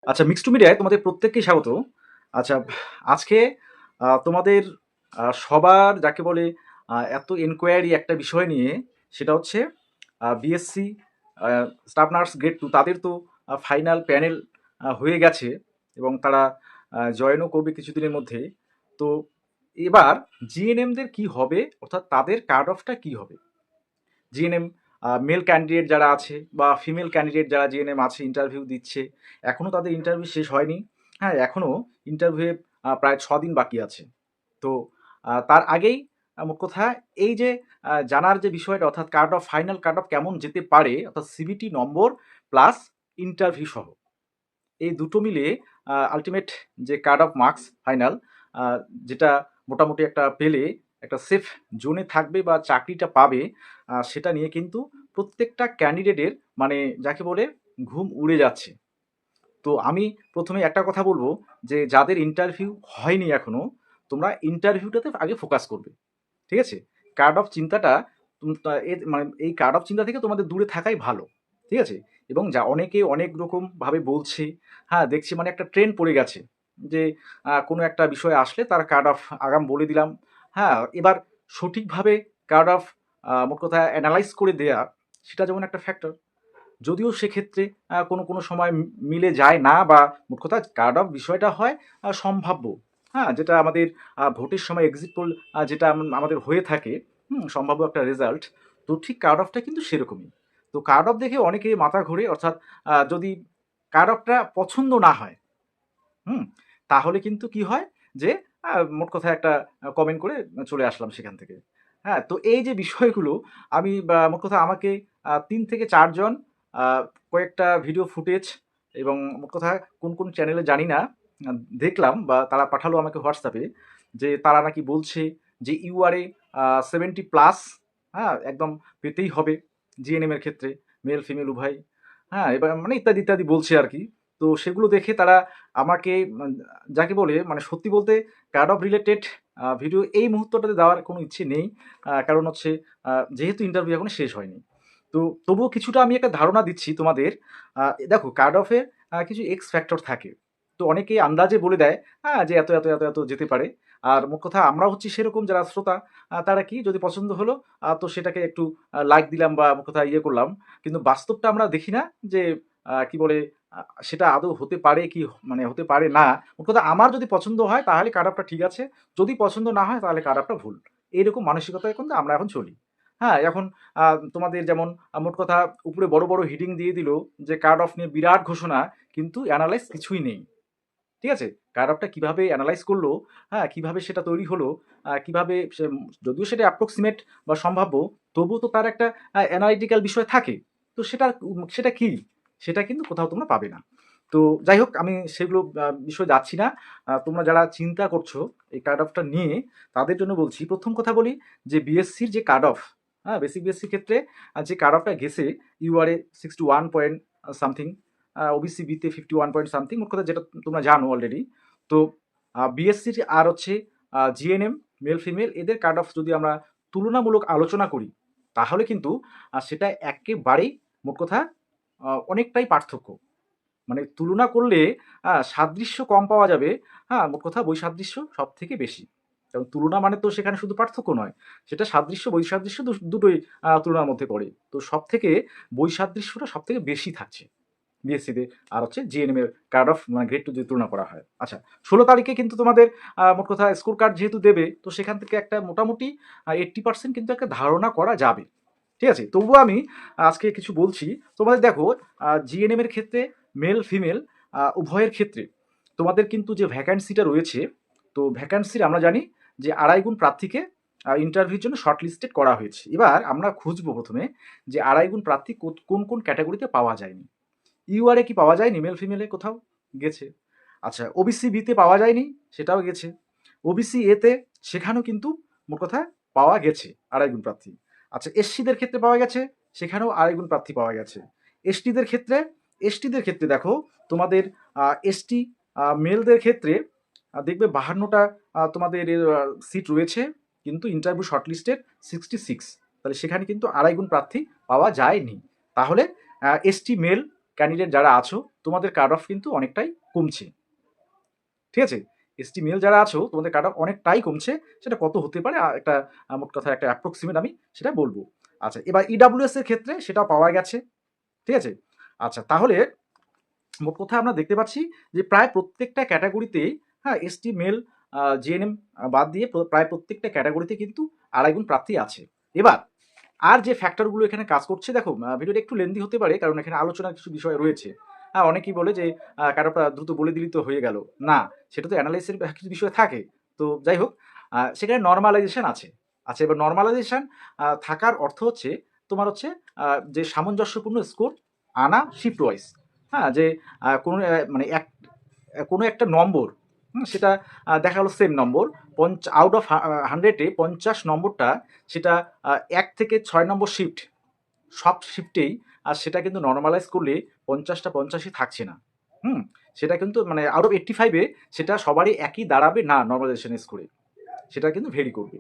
আচ্ছা, mixed two মিডিয়ায় তোমাদের প্রত্যেককেই স্বাগত। আচ্ছা, আজকে তোমাদের সবার যাকে বলে এত এনকোয়ারি একটা বিষয় নিয়ে, সেটা হচ্ছে বিএসসি স্টাফ নার্স গ্রেড 2 তাদের তো ফাইনাল প্যানেল হয়ে গেছে এবং তারা জয়েনও করবে কিছুদিনের মধ্যে। তো এবার জিএনএমদের কি হবে, অর্থাৎ তাদের কাট অফটা কি হবে? জিএনএম মেল ক্যান্ডিডেট যারা আছে বা ফিমেল ক্যান্ডিডেট যারা জিএনএম আছে, ইন্টারভিউ দিচ্ছে, এখনও তাদের ইন্টারভিউ শেষ হয়নি। হ্যাঁ, এখনও ইন্টারভিউয়ে প্রায় 6 দিন বাকি আছে। তো তার আগেই মোট কথা এই যে জানার যে বিষয়টা, অর্থাৎ cut off, final cut off কেমন যেতে পারে, অর্থাৎ সিবিটি নম্বর প্লাস ইন্টারভিউ সহ এই দুটো মিলে আলটিমেট যে কাট অফ মার্কস ফাইনাল, যেটা মোটামুটি একটা পেলে একটা সেফ জোনে থাকবে বা চাকরিটা পাবে, সেটা নিয়ে কিন্তু প্রত্যেকটা ক্যান্ডিডেটের মানে যাকে বলে ঘুম উড়ে যাচ্ছে। তো আমি প্রথমে একটা কথা বলবো যে যাদের ইন্টারভিউ হয়নি এখনো, তোমরা ইন্টারভিউটাতে আগে ফোকাস করবে। ঠিক আছে? কার্ড অফ চিন্তাটা মানে এই কার্ড অফ চিন্তা থেকে তোমাদের দূরে থাকাই ভালো। ঠিক আছে? এবং যা অনেকে অনেক রকমভাবে বলছে, হ্যাঁ, দেখছি মানে একটা ট্রেন্ড পড়ে গেছে যে কোনো একটা বিষয় আসলে তার কার্ড অফ আগাম বলে দিলাম। হ্যাঁ, এবার সঠিকভাবে কার্ড অফ মোট কথা অ্যানালাইজ করে দেয়া, সেটা যেমন একটা ফ্যাক্টর। যদিও সেক্ষেত্রে কোনো সময় মিলে যায় না, বা মোট কথা কার্ড অফ বিষয়টা হয় সম্ভাব্য। হ্যাঁ, যেটা আমাদের ভোটের সময় এক্সিট পোল যেটা আমাদের হয়ে থাকে, সম্ভাব্য একটা রেজাল্ট। তো ঠিক কার্ড অফটা কিন্তু সেরকমই। তো কার্ড অফ দেখে অনেকে মাথা ঘোরে, অর্থাৎ যদি কার্ড অফটা পছন্দ না হয়, হুম, তাহলে কিন্তু কি হয় যে মোট কথা একটা কমেন্ট করে চলে আসলাম সেখান থেকে। হ্যাঁ, তো এই যে বিষয়গুলো আমি মোট কথা আমাকে ৩ থেকে ৪ জন আ কয়েকটা ভিডিও ফুটেজ এবং মোট কথা কোন চ্যানেলে জানি না, আ দেখলাম বা তারা পাঠালো আমাকে হোয়াটসঅ্যাপে যে তারা নাকি বলছে যে ইউআরএ 70 প্লাস, হ্যাঁ, একদম পেতেই হবে জিএনএম এর ক্ষেত্রে, মেল ফিমেল উভয়। হ্যাঁ, এবার মানে ইত্যাদি, ইত্যাদি বলছে আরকি। তো সেগুলো দেখে তারা আমাকে যাকে বলে মানে সত্যি বলতে কার্ড অফ রিলেটেড ভিডিও এই মুহূর্তটাতে দেওয়ার কোনো ইচ্ছে নেই। কারণ হচ্ছে যেহেতু ইন্টারভিউ এখনো শেষ হয়নি। তো তবুও কিছুটা আমি একটা ধারণা দিচ্ছি তোমাদের। দেখো, কার্ড অফে কিছু এক্স ফ্যাক্টর থাকে। তো অনেকেই আন্দাজে বলে দেয় যে এত যেতে পারে। আর মোট কথা আমরা হচ্ছি সেরকম যারা শ্রোতা, তারা কি যদি পছন্দ হলো তো সেটাকে একটু লাইক দিলাম বা মোট কথা ইয়ে করলাম। কিন্তু বাস্তবটা আমরা দেখি না যে কি বলে আ সেটা আদৌ হতে পারে কি মানে হতে পারে না। মোট কথা আমার যদি পছন্দ হয় তাহলে কাট অফটা ঠিক আছে। যদি পছন্দ না হয় তাহলে কাট অফটা ভুল। এইরকম মানসিকতায় কিন্তু আমরা এখন চলি। হ্যাঁ, এখন আ তোমাদের যেমন মোট কথা উপরে বড় হেডিং দিয়ে দিল যে কাট অফ নিয়ে বিরাট ঘোষণা, কিন্তু এনালাইজ কিছুই নেই। ঠিক আছে? কাট অফটা কিভাবে এনালাইজ করলো, হ্যাঁ, কিভাবে সেটা তৈরি হলো, কিভাবে সে যদিও সেটা অ্যাপ্রক্সিমেট বা সম্ভাব্য, তবুও তো তার একটা অ্যানালিটিক্যাল বিষয় থাকে। তো সেটা কি? সেটা কিন্তু কোথাও তোমরা পাবে না। তো যাই হোক, আমি সেগুলো বিষয়ে যাচ্ছি না। তোমরা যারা চিন্তা করছো এই কাট অফটা নিয়ে, তাদের জন্য বলছি, ১ম কথা বলি যে বিএসসির যে কাট অফ, হ্যাঁ, বেসিক বিএসসির ক্ষেত্রে যে কাট অফটা গেছে ইউআরএ 61 পয়েন্ট সামথিং, ওবিসি বিতে 51 পয়েন্ট সামথিং, মোট কথা যেটা তোমরা জানো অলরেডি। তো বিএসসির আর হচ্ছে জিএনএম, মেল ফিমেল এদের কাট অফ যদি আমরা তুলনামূলক আলোচনা করি, তাহলে কিন্তু সেটা একেবারেই মোট কথা অনেকটাই পার্থক্য। মানে তুলনা করলে সাদৃশ্য কম পাওয়া যাবে, হ্যাঁ, মোট কথা বৈসাদৃশ্য সব থেকে বেশি। কারণ তুলনা মানে তো সেখানে শুধু পার্থক্য নয়, সেটা সাদৃশ্য বৈসাদৃশ্য দুটোই তুলনার মধ্যে পড়ে। তো সব থেকে বৈসাদৃশ্যটা সব থেকে বেশি থাকছে বিএসসিতে আর হচ্ছে জিএনএম এর কার্ড অফ মানে গ্রেড টু যদি তুলনা করা হয়। আচ্ছা, 16 তারিখে কিন্তু তোমাদের মোট কথা স্কোর কার্ড যেহেতু দেবে, তো সেখান থেকে একটা মোটামুটি 80% কিন্তু একটা ধারণা করা যাবে। ঠিক আছে? তবুও আমি আজকে কিছু বলছি। তোমাদের দেখো, জিএনএম এর ক্ষেত্রে মেল ফিমেল উভয়ের ক্ষেত্রে তোমাদের কিন্তু যে ভ্যাকান্সিটা রয়েছে, তো ভ্যাকান্সির আমরা জানি যে 2.5 গুণ প্রার্থীকে ইন্টারভিউর জন্য শর্ট লিস্টেড করা হয়েছে। এবার আমরা খুঁজবো প্রথমে যে 2.5 গুণ প্রার্থী কোন ক্যাটাগরিতে পাওয়া যায়নি। ইউআরএ কি পাওয়া যায়নি মেল ফিমেলে কোথাও? গেছে। আচ্ছা, ওবিসি বিতে পাওয়া যায়নি, সেটাও গেছে। ওবিসি এতে সেখানেও কিন্তু মোট কথা পাওয়া গেছে 2.5 গুণ প্রার্থী। আচ্ছা, এসসিদের ক্ষেত্রে পাওয়া গেছে, সেখানেও 2.5 গুণ প্রার্থী পাওয়া গেছে। এসটিদের ক্ষেত্রে এসটিদের ক্ষেত্রে দেখো তোমাদের এসটি মেলদের ক্ষেত্রে দেখবে 52টা তোমাদের সিট রয়েছে, কিন্তু ইন্টারভিউ শর্টলিস্টেড 66। তাহলে সেখানে কিন্তু 2.5 গুণ প্রার্থী পাওয়া যায়নি। তাহলে এসটি মেল ক্যান্ডিডেট যারা আছো তোমাদের কাট অফ কিন্তু অনেকটাই কমছে, ঠিক আছে। এসটি মেল যারা আছো তোমাদের কাট অফ অনেকটাই কমছে, সেটা কত হতে পারে একটা মোট কথা একটা অ্যাপ্রক্সিমেট আমি সেটা বলবো। আচ্ছা, এবার ইডাব্লিউএস এর ক্ষেত্রে সেটা পাওয়া গেছে, ঠিক আছে। আচ্ছা, তাহলে মোট কথা আমরা দেখতে পাচ্ছি যে প্রায় প্রত্যেকটা ক্যাটাগরিতেই, হ্যাঁ, এসটি মেল জিএনএম বাদ দিয়ে প্রায় প্রত্যেকটা ক্যাটাগরিতে কিন্তু আড়াই গুণ প্রার্থী আছে। এবার আর যে ফ্যাক্টরগুলো এখানে কাজ করছে, দেখো ভিডিওটা একটু লেন্দি হতে পারে কারণ এখানে আলোচনার কিছু বিষয় রয়েছে। হ্যাঁ, অনেকেই বলে যে কারোটা দ্রুত বলে দিলি তো হয়ে গেল, না, সেটা তো অ্যানালাইসিসের কিছু বিষয় থাকে। তো যাই হোক, সেখানে নর্মালাইজেশন আছে। আচ্ছা, এবার নর্মালাইজেশন থাকার অর্থ হচ্ছে তোমার হচ্ছে যে সামঞ্জস্যপূর্ণ স্কোর আনা শিফট ওয়াইজ, হ্যাঁ, যে কোনো মানে কোনো একটা নম্বর, সেটা দেখা গেলো সেম নম্বর, আউট অফ 100-এ 50 নম্বরটা সেটা 1 থেকে 6 নম্বর শিফট, সব শিফটেই, আর সেটা কিন্তু নর্মালাইজ করলে 50টা 85 থাকছে না। সেটা কিন্তু মানে আউট অফ 85-এ সেটা সবারই একই দাঁড়াবে না নর্মালাইজেশন স্কোরে, সেটা কিন্তু ভেরি করবে,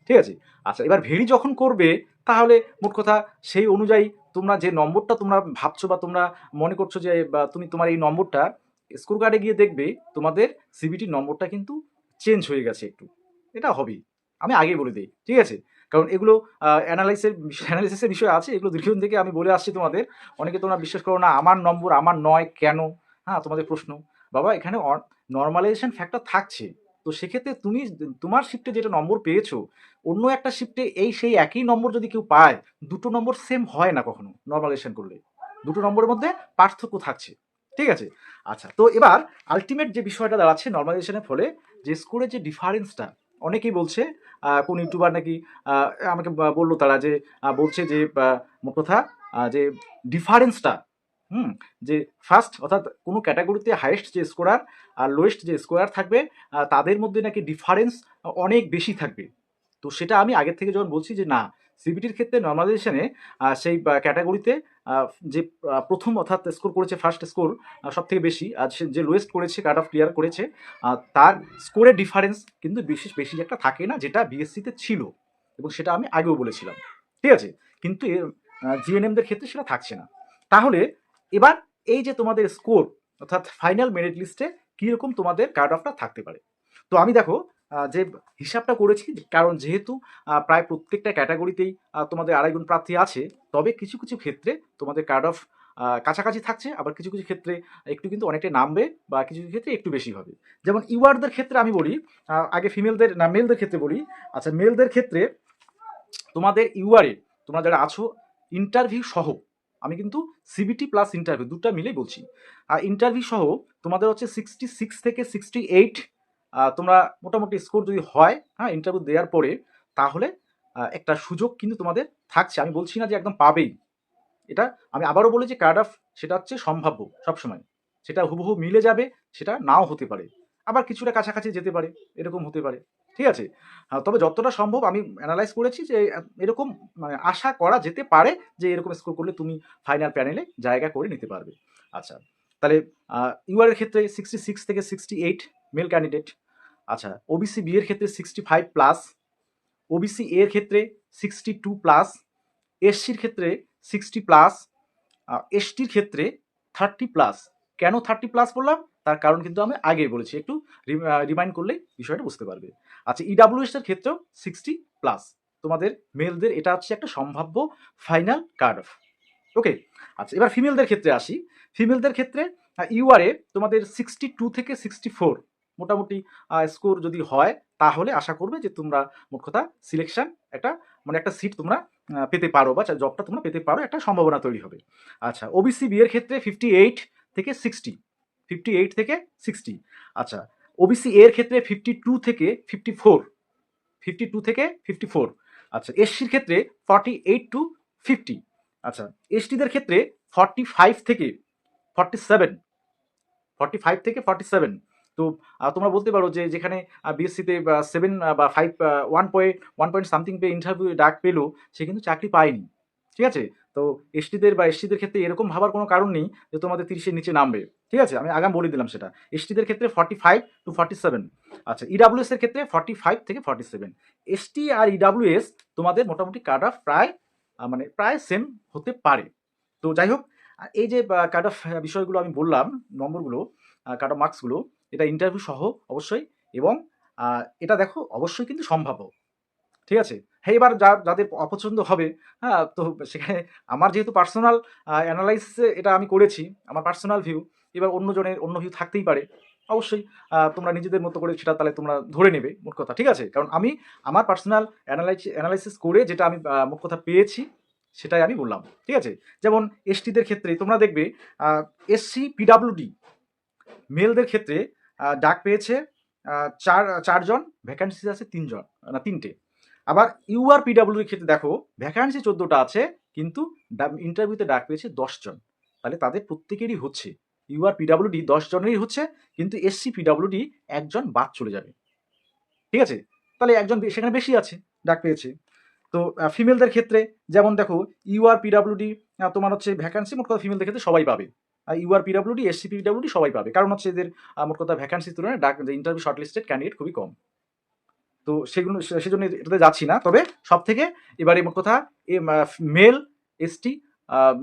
ঠিক আছে। আচ্ছা, এবার ভেরি যখন করবে তাহলে মোট কথা সেই অনুযায়ী তোমরা যে নম্বরটা তোমরা ভাবছো বা তোমরা মনে করছো যে তুমি তোমার এই নম্বরটা স্কোর কার্ডে গিয়ে দেখবে তোমাদের সিবিটির নম্বরটা কিন্তু চেঞ্জ হয়ে গেছে একটু, এটা হবেই, আমি আগেই বলে দিই, ঠিক আছে। কারণ এগুলো অ্যানালাইসিসের বিষয় আছে, এগুলো দীর্ঘদিন থেকে আমি বলে আসছি তোমাদের। অনেকে তোমরা বিশ্বাস করো না, আমার নম্বর আমার নয় কেন, হ্যাঁ, তোমাদের প্রশ্ন। বাবা, এখানে নর্মালাইজেশন ফ্যাক্টর থাকছে, তো সেক্ষেত্রে তুমি তোমার শিফটে যেটা নম্বর পেয়েছো অন্য একটা শিফটে সেই একই নম্বর যদি কেউ পায়, দুটো নম্বর সেম হয় না কখনো নর্মালাইজেশন করলে, দুটো নম্বরের মধ্যে পার্থক্য থাকছে, ঠিক আছে। আচ্ছা, তো এবার আলটিমেট যে বিষয়টা দাঁড়াচ্ছে নর্মালাইজেশনের ফলে যে স্কোরের যে ডিফারেন্সটা, অনেকেই বলছে কোন ইউটিউবার নাকি আমাকে বললো তারা যে বলছে যে মোট কথা যে ডিফারেন্সটা, যে ফার্স্ট অর্থাৎ কোনো ক্যাটাগরিতে হাইয়েস্ট যে স্কোরার আর লোয়েস্ট যে স্কোরার থাকবে তাদের মধ্যে নাকি ডিফারেন্স অনেক বেশি থাকবে। তো সেটা আমি আগের থেকে যখন বলছি যে না, সিবিটির ক্ষেত্রে নর্মালাইজেশনে সেই ক্যাটাগরিতে যে প্রথম অর্থাৎ স্কোর করেছে ফার্স্ট স্কোর সব থেকে বেশি, আর সে যে লোয়েস্ট করেছে কাট অফ ক্লিয়ার করেছে তার স্কোরের ডিফারেন্স কিন্তু বেশি একটা থাকে না, যেটা বিএসসিতে ছিল, এবং সেটা আমি আগেও বলেছিলাম, ঠিক আছে। কিন্তু জিএনএমদের ক্ষেত্রে সেটা থাকছে না। তাহলে এবার এই যে তোমাদের স্কোর অর্থাৎ ফাইনাল মেরিট লিস্টে কীরকম তোমাদের কাট অফটা থাকতে পারে, তো আমি দেখো যে হিসাবটা করেছি, কারণ যেহেতু প্রায় প্রত্যেকটা ক্যাটাগরিতেই তোমাদের আড়াই গুণ প্রার্থী আছে, তবে কিছু কিছু ক্ষেত্রে তোমাদের কাট অফ কাছাকাছি থাকছে, আবার কিছু কিছু ক্ষেত্রে একটু কিন্তু অনেকটাই নামবে, বা কিছু কিছু ক্ষেত্রে একটু বেশি হবে। যেমন ইউআরদের ক্ষেত্রে আমি বলি, আগে ফিমেলদের না মেলদের ক্ষেত্রে বলি। আচ্ছা, মেলদের ক্ষেত্রে তোমাদের ইউআরএ তোমরা যারা আছো ইন্টারভিউ সহ, আমি কিন্তু সিবিটি প্লাস ইন্টারভিউ দুটো মিলেই বলছি, আর ইন্টারভিউ সহ তোমাদের হচ্ছে 66 থেকে 68 তোমরা মোটামুটি স্কোর যদি হয়, হ্যাঁ, ইন্টারভিউ দেওয়ার পরে, তাহলে একটা সুযোগ কিন্তু তোমাদের থাকছে। আমি বলছি না যে একদম পাবেই, এটা আমি আবারও বলি যে কার্ড অফ সেটা হচ্ছে সম্ভাব্য সবসময়, সেটা হুবহু মিলে যাবে, সেটা নাও হতে পারে, আবার কিছুটা কাছাকাছি যেতে পারে, এরকম হতে পারে, ঠিক আছে। তবে যতটা সম্ভব আমি অ্যানালাইজ করেছি যে এরকম মানে আশা করা যেতে পারে যে এরকম স্কোর করলে তুমি ফাইনাল প্যানেলে জায়গা করে নিতে পারবে। আচ্ছা, তাহলে ইউআর এর ক্ষেত্রে 66 থেকে 68 মেল ক্যান্ডিডেট। আচ্ছা, ওবিসি বি এর ক্ষেত্রে 65 প্লাস, ওবিসি এর ক্ষেত্রে 62 প্লাস, এসসির ক্ষেত্রে 60 প্লাস, এসটির ক্ষেত্রে 30 প্লাস। কেন 30 প্লাস বললাম তার কারণ কিন্তু আমি আগেই বলেছি, একটু রিমাইন্ড করলেই বিষয়টা বুঝতে পারবে। আচ্ছা, ইডাব্লিউএস এর ক্ষেত্রেও 60 প্লাস তোমাদের মেলদের, এটা হচ্ছে একটা সম্ভাব্য ফাইনাল কার্ড অফ, ওকে। আচ্ছা, এবার ফিমেলদের ক্ষেত্রে আসি। ফিমেলদের ক্ষেত্রে ইউআরএ তোমাদের 62 থেকে 64 মোটামুটি স্কোর যদি হয়, তাহলে আশা করবে যে তোমরা মোট কথা সিলেকশন একটা মানে একটা সিট তোমরা পেতে পারো, বা জবটা তোমরা পেতে পারো, একটা সম্ভাবনা তৈরি হবে। আচ্ছা, ওবিসি বি এর ক্ষেত্রে 58 থেকে 60, 58 থেকে 60। আচ্ছা, ওবিসি এর ক্ষেত্রে 52 থেকে 54, 52 থেকে 54। আচ্ছা, এসসির ক্ষেত্রে 48 টু 50। আচ্ছা, এসটিদের ক্ষেত্রে 45 থেকে 47, 45 থেকে 47। তো তোমরা বলতে পারো যে যেখানে বিএসসিতে 7 বা 5 1 পয়েন্ট সামথিং পেয়ে ইন্টারভিউ ডাক পেলো, সে কিন্তু চাকরি পায়নি, ঠিক আছে। তো এসটিদের ক্ষেত্রে এরকম ভাবার কোনো কারণ নেই যে তোমাদের 30-এর নিচে নামবে, ঠিক আছে, আমি আগাম বলে দিলাম সেটা। এসটিদের ক্ষেত্রে 45 টু 47। আচ্ছা, ইডাব্লিউএস এর ক্ষেত্রে 45 থেকে 47। এসটি আর ইডাব্লিউএস তোমাদের মোটামুটি কাট অফ প্রায় মানে প্রায় সেম হতে পারে। তো যাই হোক, আর এই যে কাট অফ বিষয়গুলো আমি বললাম, নম্বরগুলো, কাট অফ মার্কসগুলো, এটা ইন্টারভিউ সহ অবশ্যই, এবং এটা দেখো অবশ্যই কিন্তু সম্ভাব্য। ঠিক আছে? হ্যাঁ, এবার যাদের অপছন্দ হবে, হ্যাঁ, তো সেখানে আমার যেহেতু পার্সোনাল অ্যানালাইসিসে এটা আমি করেছি, আমার পার্সোনাল ভিউ, এবার অন্যজনের অন্য ভিউ থাকতেই পারে। অবশ্যই তোমরা নিজেদের মতো করে সেটা তাহলে তোমরা ধরে নেবে, মোট কথা। ঠিক আছে? কারণ আমি আমার পার্সোনাল অ্যানালাইসিস করে যেটা আমি মোট কথা পেয়েছি, সেটাই আমি বললাম। ঠিক আছে? যেমন এসটিদের ক্ষেত্রে তোমরা দেখবে এসসি পিডাব্লিউডি মেলদের ক্ষেত্রে ডাক পেয়েছে ৪ জন, ভ্যাকান্সি আছে ৩ জন, না ৩টে। আবার ইউআর পিডাব্লিউডির ক্ষেত্রে দেখো ভ্যাকান্সি ১৪টা আছে, কিন্তু ইন্টারভিউতে ডাক পেয়েছে ১০ জন। তাহলে তাদের প্রত্যেকেরই হচ্ছে, ইউআর পিডাব্লিউডি ১০ জনেরই হচ্ছে, কিন্তু এসসি পিডাব্লিউডি একজন বাদ চলে যাবে। ঠিক আছে? তাহলে একজন সেখানে বেশি আছে, ডাক পেয়েছে। তো ফিমেলদের ক্ষেত্রে যেমন দেখো ইউআর পিডাব্লিউডি তোমার হচ্ছে ভ্যাকান্সি মোট কথা ফিমেলদের ক্ষেত্রে সবাই পাবে। ইউআর পিডাব্লিউডি, এসসি পিডাব্লিউডি সবাই পাবে, কারণ হচ্ছে এদের মোট কথা ভ্যাকান্সির তুলনায় ডাক ইন্টারভিউ শর্টলিস্টেড ক্যান্ডিডেট খুবই কম। তো সেগুলো সেজন্য এটাতে যাচ্ছি না। তবে সব থেকে এবারে মোট কথা মেল, এসটি,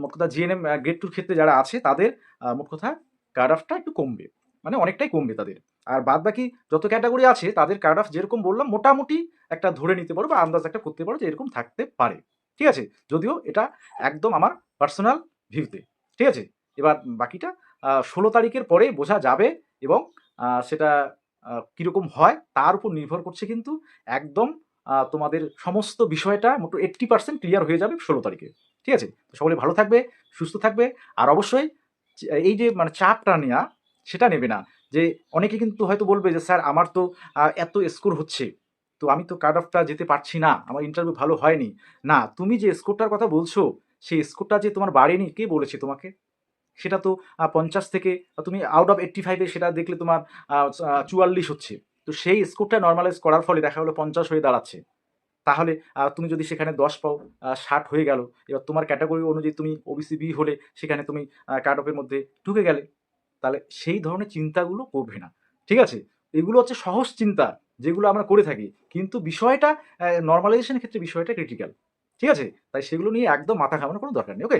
মোট কথা জিএনএম গ্রেড টুর ক্ষেত্রে যারা আছে তাদের মোট কথা কাট অফটা একটু কমবে, মানে অনেকটাই কমবে তাদের। আর বাদ বাকি যত ক্যাটাগরি আছে তাদের কাট অফ যেরকম বললাম মোটামুটি একটা ধরে নিতে পারো বা আন্দাজ একটা করতে পারো যে এরকম থাকতে পারে। ঠিক আছে? যদিও এটা একদম আমার পার্সোনাল ভিউতে। ঠিক আছে? এবার বাকিটা ১৬ তারিখের পরে বোঝা যাবে, এবং সেটা কীরকম হয় তার উপর নির্ভর করছে কিন্তু একদম তোমাদের সমস্ত বিষয়টা মোট 80% ক্লিয়ার হয়ে যাবে ১৬ তারিখে। ঠিক আছে? তো সকলে ভালো থাকবে, সুস্থ থাকবে, আর অবশ্যই এই যে মানে চাপটা নেওয়া সেটা নেবে না। যে অনেকে কিন্তু হয়তো বলবে যে স্যার আমার তো এত স্কোর হচ্ছে, তো আমি তো কাট অফটা যেতে পারছি না, আমার ইন্টারভিউ ভালো হয়নি। না, তুমি যে স্কোরটার কথা বলছো সেই স্কোরটা যে তোমার বাড়েনি কে বলেছে তোমাকে? সেটা তো ৫০ থেকে তুমি আউট অফ 85 সেটা দেখলে তোমার ৪৪ হচ্ছে। তো সেই স্কোরটা নরমালাইজ করার ফলে দেখা হলো ৫০ হয়ে দাঁড়াচ্ছে। তাহলে তুমি যদি সেখানে ১০ পাও, ৬০ হয়ে গেল। এবার তোমার ক্যাটাগরি অনুযায়ী তুমি ওবিসি বি হলে সেখানে তুমি কাট অফের মধ্যে ঢুকে গেলে। তাহলে সেই ধরনের চিন্তাগুলো করবে না। ঠিক আছে? এগুলো হচ্ছে সহজ চিন্তা যেগুলো আমরা করে থাকি। কিন্তু বিষয়টা নরমালাইজেশন এর ক্ষেত্রে বিষয়টা ক্রিটিক্যাল। ঠিক আছে? তাই সেগুলো নিয়ে একদম মাথা ঘামানোর কোনো দরকার নেই। ওকে?